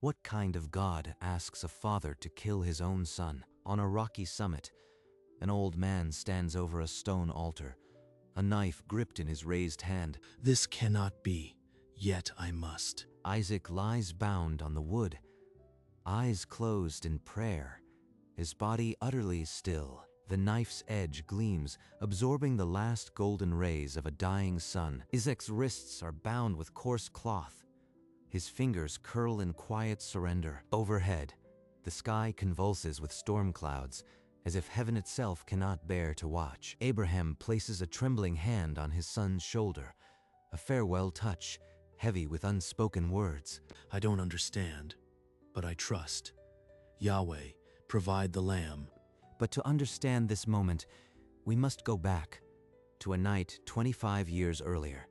What kind of God asks a father to kill his own son? On a rocky summit, an old man stands over a stone altar, a knife gripped in his raised hand. This cannot be, yet I must. Isaac lies bound on the wood, eyes closed in prayer, his body utterly still. The knife's edge gleams, absorbing the last golden rays of a dying sun. Isaac's wrists are bound with coarse cloth. His fingers curl in quiet surrender. Overhead, the sky convulses with storm clouds, as if heaven itself cannot bear to watch. Abraham places a trembling hand on his son's shoulder, a farewell touch, heavy with unspoken words. I don't understand, but I trust. Yahweh, provide the lamb. But to understand this moment, we must go back to a night 25 years earlier,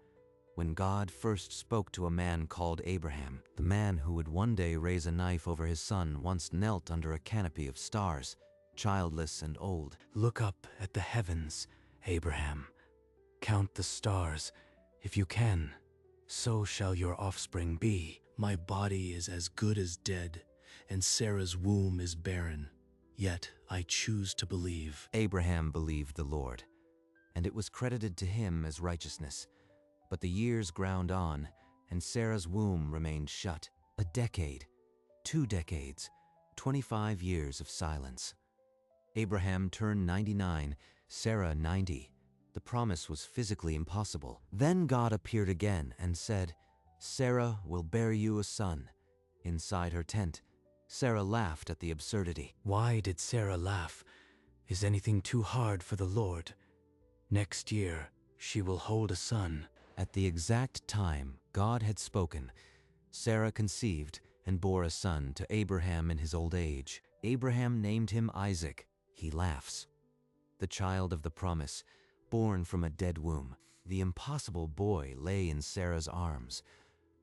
when God first spoke to a man called Abraham. The man who would one day raise a knife over his son once knelt under a canopy of stars, childless and old. Look up at the heavens, Abraham. Count the stars, if you can. So shall your offspring be. My body is as good as dead, and Sarah's womb is barren. Yet I choose to believe. Abraham believed the Lord, and it was credited to him as righteousness. But the years ground on, and Sarah's womb remained shut. A decade, 2 decades, 25 years of silence. Abraham turned 99, Sarah 90. The promise was physically impossible. Then God appeared again and said, "Sarah will bear you a son." Inside her tent, Sarah laughed at the absurdity. Why did Sarah laugh? Is anything too hard for the Lord? Next year, she will hold a son. At the exact time God had spoken, Sarah conceived and bore a son to Abraham in his old age. Abraham named him Isaac. He laughs. The child of the promise, born from a dead womb. The impossible boy lay in Sarah's arms,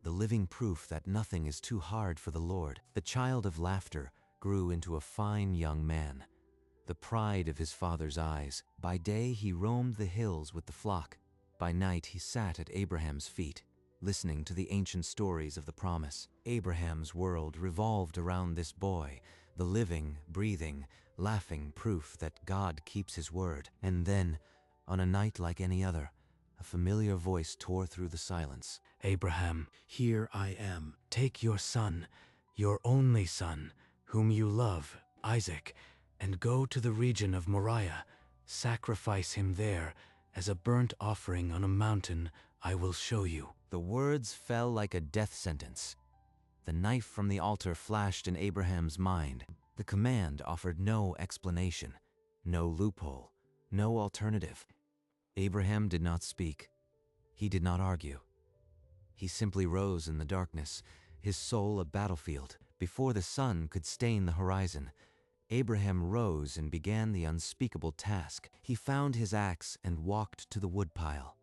the living proof that nothing is too hard for the Lord. The child of laughter grew into a fine young man, the pride of his father's eyes. By day he roamed the hills with the flock. By night he sat at Abraham's feet, listening to the ancient stories of the promise. Abraham's world revolved around this boy, the living, breathing, laughing proof that God keeps his word. And then, on a night like any other, a familiar voice tore through the silence. Abraham, Here I am. take your son, your only son, whom you love, Isaac, and go to the region of Moriah. Sacrifice him there as a burnt offering on a mountain I will show you. The words fell like a death sentence. The knife from the altar flashed in Abraham's mind. The command offered no explanation, no loophole, no alternative. Abraham did not speak. He did not argue. He simply rose in the darkness, his soul a battlefield. Before the sun could stain the horizon, Abraham rose and began the unspeakable task. He found his axe and walked to the woodpile.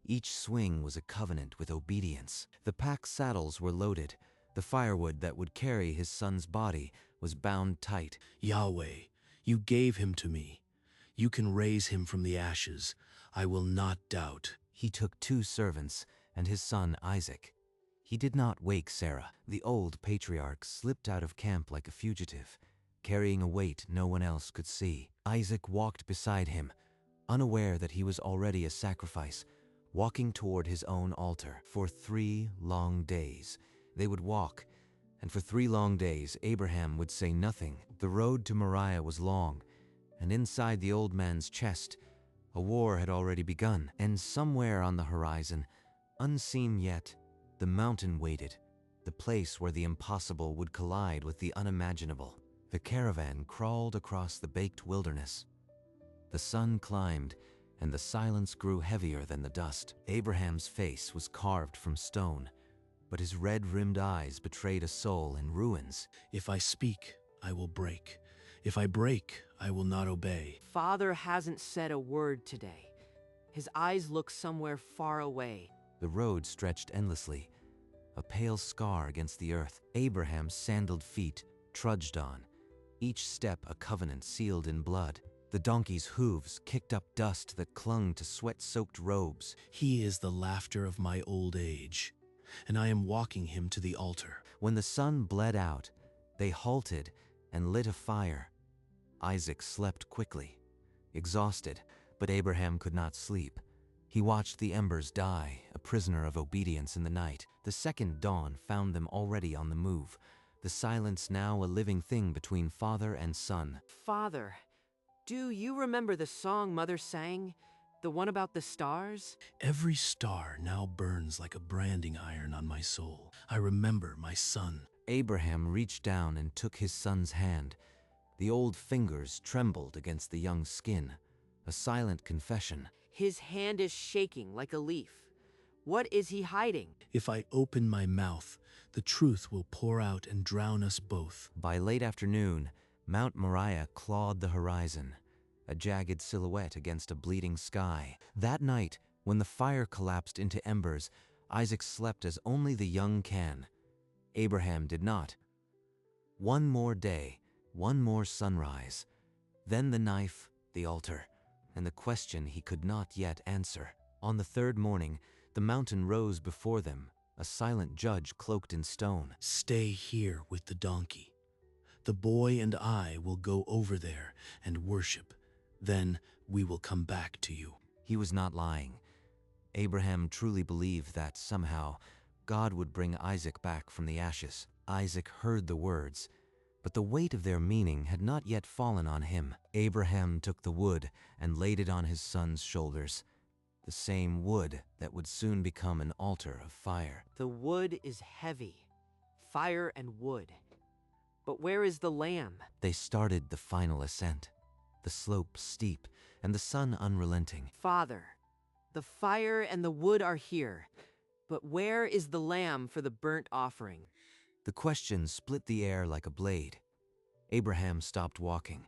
Each swing was a covenant with obedience. The pack saddles were loaded. The firewood that would carry his son's body was bound tight. Yahweh, you gave him to me. You can raise him from the ashes. I will not doubt. He took 2 servants and his son Isaac. He did not wake Sarah. The old patriarch slipped out of camp like a fugitive, carrying a weight no one else could see. Isaac walked beside him, unaware that he was already a sacrifice, walking toward his own altar. For 3 long days, they would walk, and for 3 long days Abraham would say nothing. The road to Moriah was long, and inside the old man's chest, a war had already begun. And somewhere on the horizon, unseen yet, the mountain waited, the place where the impossible would collide with the unimaginable. The caravan crawled across the baked wilderness. The sun climbed, and the silence grew heavier than the dust. Abraham's face was carved from stone, but his red-rimmed eyes betrayed a soul in ruins. If I speak, I will break. If I break, I will not obey. Father hasn't said a word today. His eyes look somewhere far away. The road stretched endlessly, a pale scar against the earth. Abraham's sandaled feet trudged on, each step a covenant sealed in blood. The donkey's hooves kicked up dust that clung to sweat-soaked robes. He is the laughter of my old age, and I am walking him to the altar. When the sun bled out, they halted and lit a fire. Isaac slept quickly, exhausted, but Abraham could not sleep. He watched the embers die, a prisoner of obedience in the night. The second dawn found them already on the move, the silence now a living thing between father and son. Father, do you remember the song Mother sang? The one about the stars? Every star now burns like a branding iron on my soul. I remember my son. Abraham reached down and took his son's hand. The old fingers trembled against the young skin, a silent confession. His hand is shaking like a leaf. What is he hiding? If I open my mouth, the truth will pour out and drown us both. By late afternoon, Mount Moriah clawed the horizon, a jagged silhouette against a bleeding sky. That night, when the fire collapsed into embers, Isaac slept as only the young can. Abraham did not. One more day, one more sunrise. Then the knife, the altar, and the question he could not yet answer. On the third morning, the mountain rose before them, a silent judge cloaked in stone. Stay here with the donkey. The boy and I will go over there and worship. Then we will come back to you. He was not lying. Abraham truly believed that somehow God would bring Isaac back from the ashes. Isaac heard the words, but the weight of their meaning had not yet fallen on him. Abraham took the wood and laid it on his son's shoulders, the same wood that would soon become an altar of fire. The wood is heavy. Fire and wood. But where is the lamb? They started the final ascent, the slope steep and the sun unrelenting. Father, the fire and the wood are here, but where is the lamb for the burnt offering? The question split the air like a blade. Abraham stopped walking,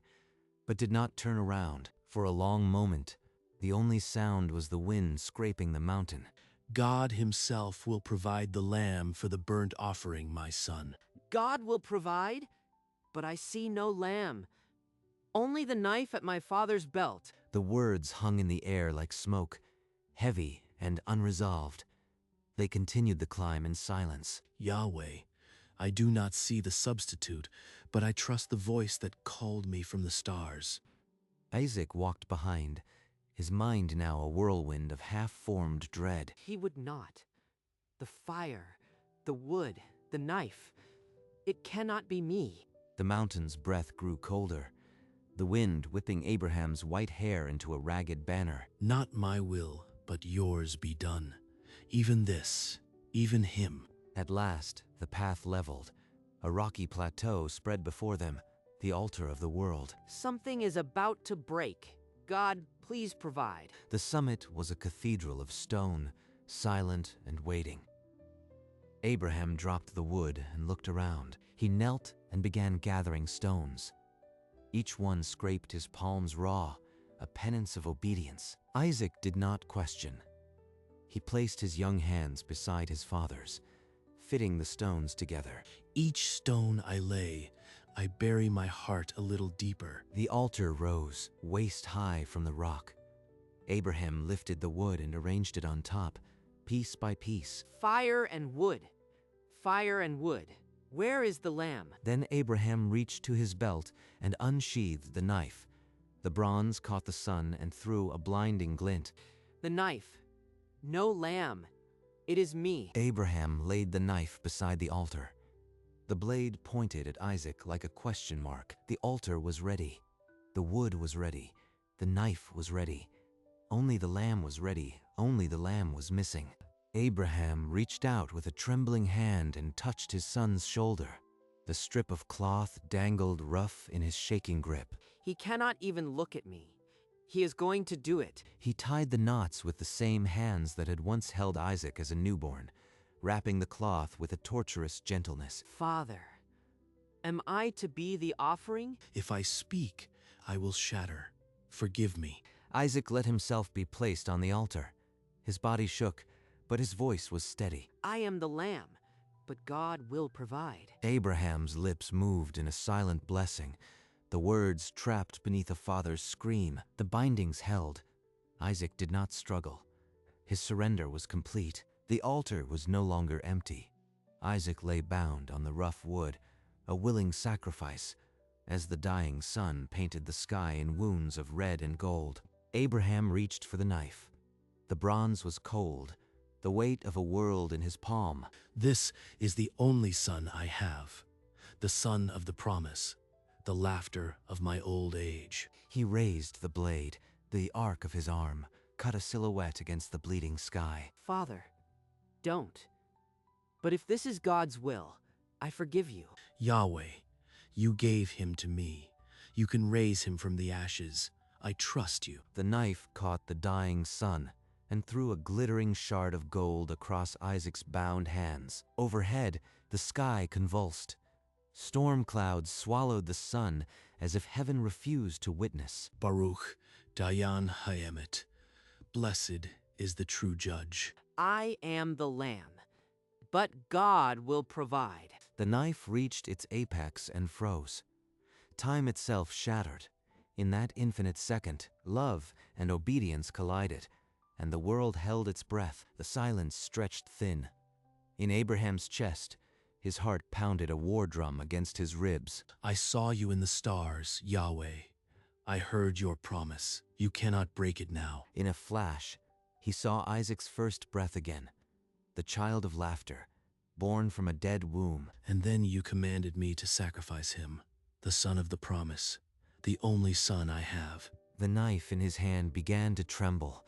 but did not turn around. For a long moment, the only sound was the wind scraping the mountain. God himself will provide the lamb for the burnt offering, my son. God will provide, but I see no lamb. Only the knife at my father's belt. The words hung in the air like smoke, heavy and unresolved. They continued the climb in silence. Yahweh, I do not see the substitute, but I trust the voice that called me from the stars. Isaac walked behind, his mind now a whirlwind of half-formed dread. He would not. The fire, the wood, the knife. It cannot be me. The mountain's breath grew colder, the wind whipping Abraham's white hair into a ragged banner. Not my will, but yours be done. Even this, even him. At last, the path leveled. A rocky plateau spread before them, the altar of the world. Something is about to break. God, please provide. The summit was a cathedral of stone, silent and waiting. Abraham dropped the wood and looked around. He knelt and began gathering stones. Each one scraped his palms raw, a penance of obedience. Isaac did not question. He placed his young hands beside his father's, fitting the stones together. Each stone I lay, I bury my heart a little deeper. The altar rose, waist high from the rock. Abraham lifted the wood and arranged it on top, piece by piece. Fire and wood. Fire and wood. Where is the lamb? Then Abraham reached to his belt and unsheathed the knife. The bronze caught the sun and threw a blinding glint. The knife. No lamb. It is me. Abraham laid the knife beside the altar. The blade pointed at Isaac like a question mark. The altar was ready. The wood was ready. The knife was ready. Only the lamb was ready. Only the lamb was missing. Abraham reached out with a trembling hand and touched his son's shoulder. The strip of cloth dangled rough in his shaking grip. He cannot even look at me. He is going to do it. He tied the knots with the same hands that had once held Isaac as a newborn, wrapping the cloth with a torturous gentleness. Father, am I to be the offering? If I speak, I will shatter. Forgive me. Isaac let himself be placed on the altar. His body shook, but his voice was steady. I am the lamb, but God will provide. Abraham's lips moved in a silent blessing, the words trapped beneath a father's scream. The bindings held. Isaac did not struggle. His surrender was complete. The altar was no longer empty. Isaac lay bound on the rough wood, a willing sacrifice, as the dying sun painted the sky in wounds of red and gold. Abraham reached for the knife. The bronze was cold, the weight of a world in his palm. This is the only son I have, the son of the promise, the laughter of my old age. He raised the blade, the arc of his arm, cut a silhouette against the bleeding sky. Father, don't. But if this is God's will, I forgive you. Yahweh, you gave him to me. You can raise him from the ashes. I trust you. The knife caught the dying sun and threw a glittering shard of gold across Isaac's bound hands. Overhead, the sky convulsed. Storm clouds swallowed the sun as if heaven refused to witness. Baruch Dayan Hayemet. Blessed is the true judge. I am the lamb, but God will provide. The knife reached its apex and froze. Time itself shattered. In that infinite second, love and obedience collided, and the world held its breath. The silence stretched thin. In Abraham's chest, his heart pounded a war drum against his ribs. I saw you in the stars, Yahweh. I heard your promise. You cannot break it now. In a flash, he saw Isaac's first breath again, the child of laughter, born from a dead womb. And then you commanded me to sacrifice him, the son of the promise, the only son I have. The knife in his hand began to tremble,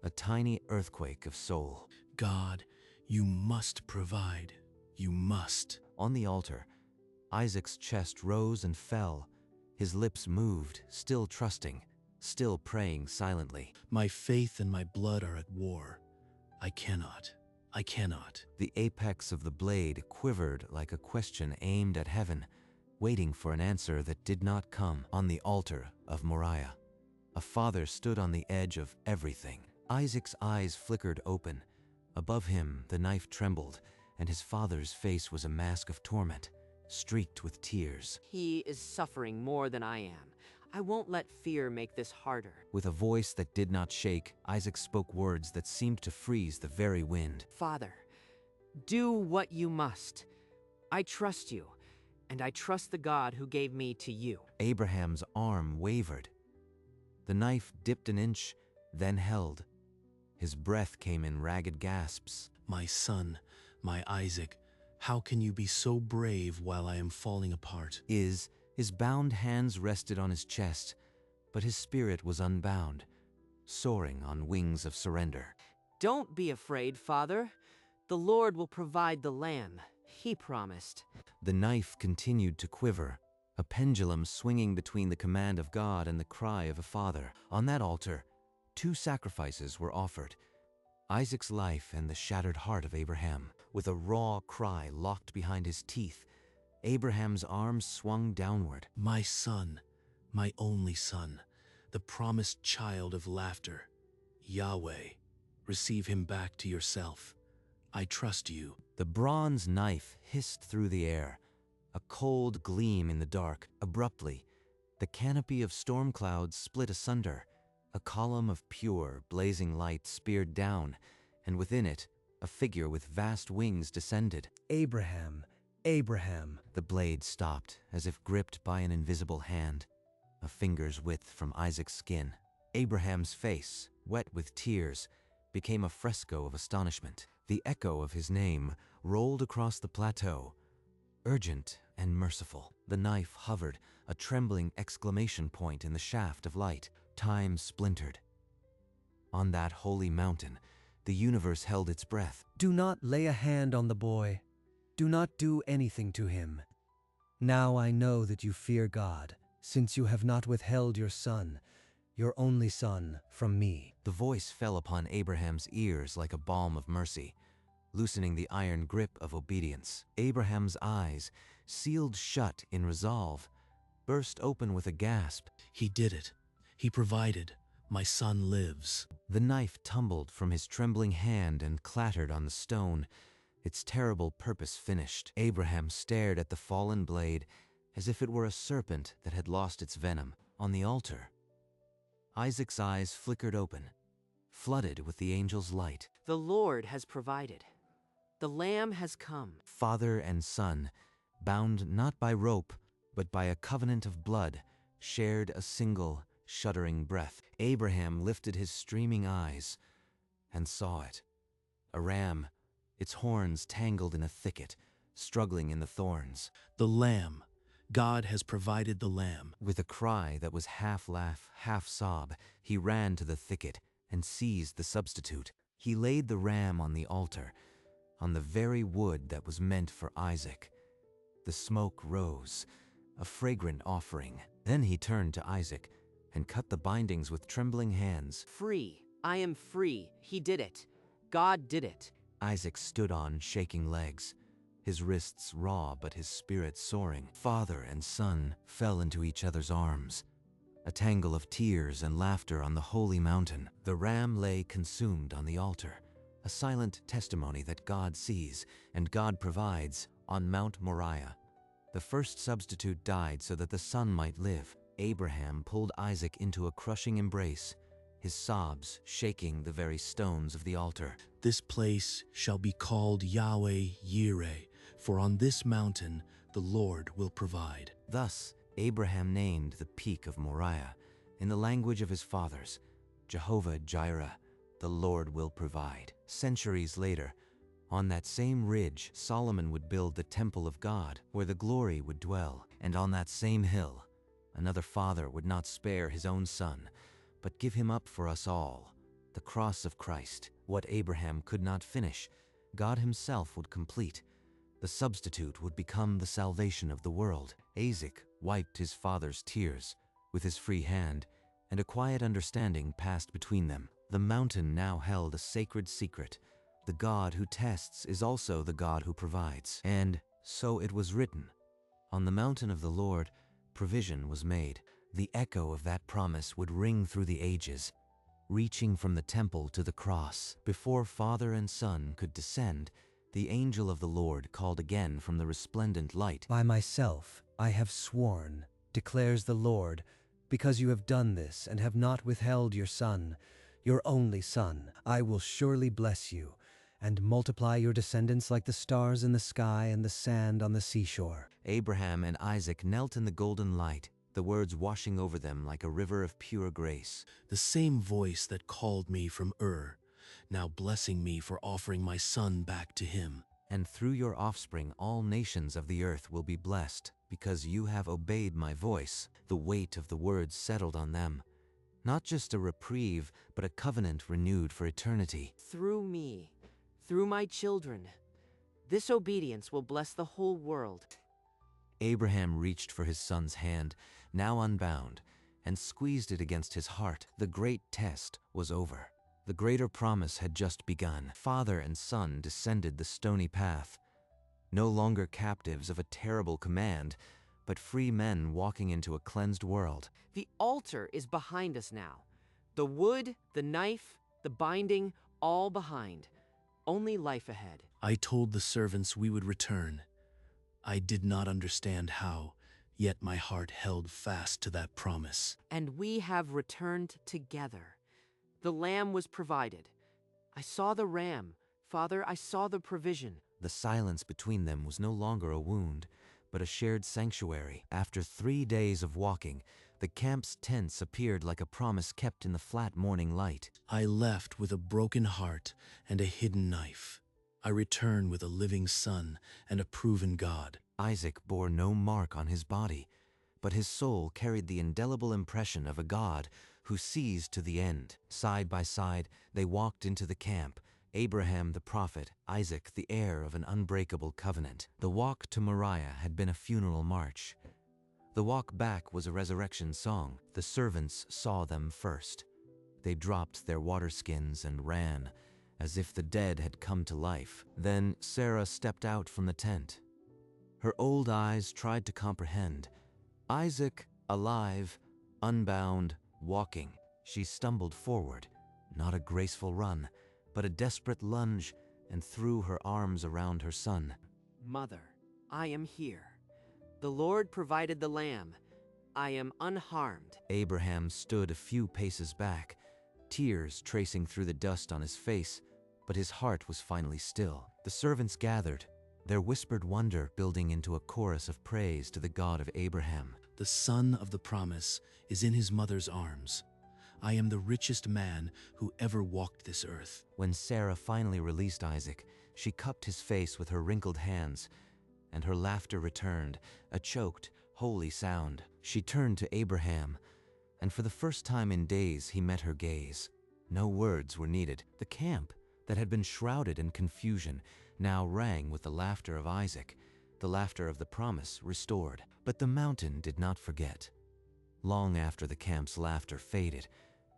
a tiny earthquake of soul. God, you must provide. You must. On the altar, Isaac's chest rose and fell. His lips moved, still trusting, still praying silently. My faith and my blood are at war. I cannot. The apex of the blade quivered like a question aimed at heaven, waiting for an answer that did not come. On the altar of Moriah, a father stood on the edge of everything. Isaac's eyes flickered open. Above him, the knife trembled, and his father's face was a mask of torment, streaked with tears. He is suffering more than I am. I won't let fear make this harder. With a voice that did not shake, Isaac spoke words that seemed to freeze the very wind. Father, do what you must. I trust you, and I trust the God who gave me to you. Abraham's arm wavered. The knife dipped an inch, then held. His breath came in ragged gasps. My son, my Isaac, how can you be so brave while I am falling apart? His bound hands rested on his chest, but his spirit was unbound, soaring on wings of surrender. Don't be afraid, Father. The Lord will provide the lamb. He promised. The knife continued to quiver, a pendulum swinging between the command of God and the cry of a father. On that altar, 2 sacrifices were offered: Isaac's life and the shattered heart of Abraham. With a raw cry locked behind his teeth, Abraham's arms swung downward. My son, my only son, the promised child of laughter. Yahweh, receive him back to yourself. I trust you. The bronze knife hissed through the air, a cold gleam in the dark. Abruptly, the canopy of storm clouds split asunder. A column of pure, blazing light speared down, and within it, a figure with vast wings descended. Abraham, Abraham. The blade stopped, as if gripped by an invisible hand, a finger's width from Isaac's skin. Abraham's face, wet with tears, became a fresco of astonishment. The echo of his name rolled across the plateau, urgent and merciful. The knife hovered, a trembling exclamation point in the shaft of light. Time splintered. On that holy mountain, the universe held its breath. Do not lay a hand on the boy. Do not do anything to him. Now I know that you fear God, since you have not withheld your son, your only son, from me. The voice fell upon Abraham's ears like a balm of mercy, loosening the iron grip of obedience. Abraham's eyes, sealed shut in resolve, burst open with a gasp. He did it. He provided. My son lives. The knife tumbled from his trembling hand and clattered on the stone, its terrible purpose finished. Abraham stared at the fallen blade as if it were a serpent that had lost its venom. On the altar, Isaac's eyes flickered open, flooded with the angel's light. The Lord has provided. The Lamb has come. Father and son, bound not by rope, but by a covenant of blood, shared a single, shuddering breath. Abraham lifted his streaming eyes and saw it. A ram, its horns tangled in a thicket, struggling in the thorns. The lamb. God has provided the lamb. With a cry that was half laugh, half sob, he ran to the thicket and seized the substitute. He laid the ram on the altar, on the very wood that was meant for Isaac. The smoke rose, a fragrant offering. Then he turned to Isaac and cut the bindings with trembling hands. Free. I am free. He did it. God did it. Isaac stood on shaking legs, his wrists raw but his spirit soaring. Father and son fell into each other's arms, a tangle of tears and laughter on the holy mountain. The ram lay consumed on the altar, a silent testimony that God sees and God provides on Mount Moriah. The first substitute died so that the son might live. Abraham pulled Isaac into a crushing embrace, his sobs shaking the very stones of the altar. This place shall be called Yahweh Yireh, for on this mountain the Lord will provide. Thus Abraham named the peak of Moriah, in the language of his fathers, Jehovah Jireh, the Lord will provide. Centuries later, on that same ridge, Solomon would build the temple of God, where the glory would dwell. And on that same hill, another father would not spare his own son, but give him up for us all. The cross of Christ, what Abraham could not finish, God himself would complete. The substitute would become the salvation of the world. Isaac wiped his father's tears with his free hand, and a quiet understanding passed between them. The mountain now held a sacred secret. The God who tests is also the God who provides. And so it was written, on the mountain of the Lord, provision was made. The echo of that promise would ring through the ages, reaching from the temple to the cross. Before father and son could descend, the angel of the Lord called again from the resplendent light. By myself I have sworn, declares the Lord, because you have done this and have not withheld your son, your only son. I will surely bless you, and multiply your descendants like the stars in the sky and the sand on the seashore. Abraham and Isaac knelt in the golden light, the words washing over them like a river of pure grace. The same voice that called me from Ur, now blessing me for offering my son back to him. And through your offspring all nations of the earth will be blessed, because you have obeyed my voice. The weight of the words settled on them. Not just a reprieve, but a covenant renewed for eternity. Through me, through my children, this obedience will bless the whole world. Abraham reached for his son's hand, now unbound, and squeezed it against his heart. The great test was over. The greater promise had just begun. Father and son descended the stony path, no longer captives of a terrible command, but free men walking into a cleansed world. The altar is behind us now. The wood, the knife, the binding, all behind. Only life ahead. I told the servants we would return. I did not understand how, yet my heart held fast to that promise. And we have returned together. The lamb was provided. I saw the ram. Father, I saw the provision. The silence between them was no longer a wound, but a shared sanctuary. After 3 days of walking, the camp's tents appeared like a promise kept in the flat morning light. I left with a broken heart and a hidden knife. I return with a living son and a proven God. Isaac bore no mark on his body, but his soul carried the indelible impression of a God who sees to the end. Side by side, they walked into the camp, Abraham the prophet, Isaac the heir of an unbreakable covenant. The walk to Moriah had been a funeral march. The walk back was a resurrection song. The servants saw them first. They dropped their water skins and ran, as if the dead had come to life. Then Sarah stepped out from the tent. Her old eyes tried to comprehend. Isaac, alive, unbound, walking. She stumbled forward, not a graceful run, but a desperate lunge, and threw her arms around her son. Mother, I am here. The Lord provided the lamb. I am unharmed. Abraham stood a few paces back, tears tracing through the dust on his face, but his heart was finally still. The servants gathered, their whispered wonder building into a chorus of praise to the God of Abraham. The son of the promise is in his mother's arms. I am the richest man who ever walked this earth. When Sarah finally released Isaac, she cupped his face with her wrinkled hands, and her laughter returned, a choked, holy sound. She turned to Abraham, and for the first time in days he met her gaze. No words were needed. The camp, that had been shrouded in confusion, now rang with the laughter of Isaac, the laughter of the promise restored. But the mountain did not forget. Long after the camp's laughter faded,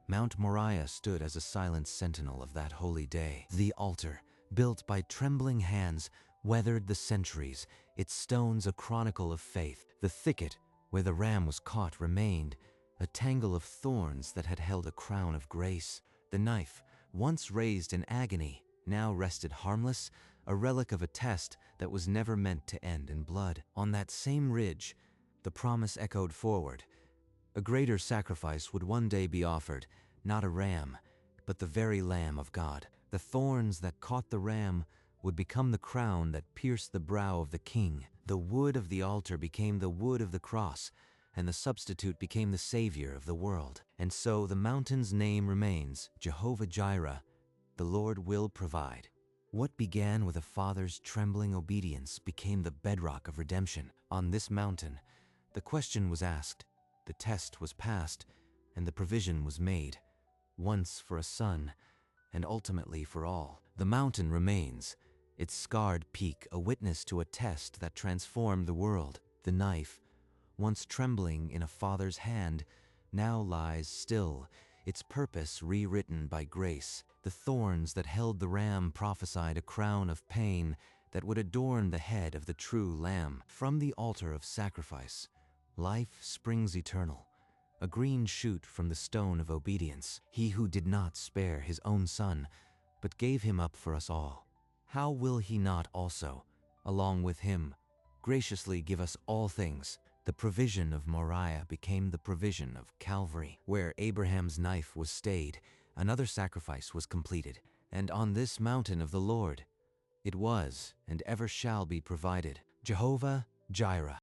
Mount Moriah stood as a silent sentinel of that holy day. The altar, built by trembling hands, weathered the centuries, its stones a chronicle of faith. The thicket where the ram was caught remained, a tangle of thorns that had held a crown of grace. The knife, once raised in agony, now rested harmless, a relic of a test that was never meant to end in blood. On that same ridge, the promise echoed forward. A greater sacrifice would one day be offered, not a ram, but the very Lamb of God. The thorns that caught the ram would become the crown that pierced the brow of the king. The wood of the altar became the wood of the cross, and the substitute became the Savior of the world. And so the mountain's name remains, Jehovah Jireh, the Lord will provide. What began with a father's trembling obedience became the bedrock of redemption. On this mountain, the question was asked, the test was passed, and the provision was made, once for a son, and ultimately for all. The mountain remains, its scarred peak a witness to a test that transformed the world. The knife, once trembling in a father's hand, now lies still, its purpose rewritten by grace. The thorns that held the ram prophesied a crown of pain that would adorn the head of the true lamb. From the altar of sacrifice, life springs eternal, a green shoot from the stone of obedience. He who did not spare his own son, but gave him up for us all, how will he not also, along with him, graciously give us all things? The provision of Moriah became the provision of Calvary. Where Abraham's knife was stayed, another sacrifice was completed, and on this mountain of the Lord, it was and ever shall be provided. Jehovah Jireh,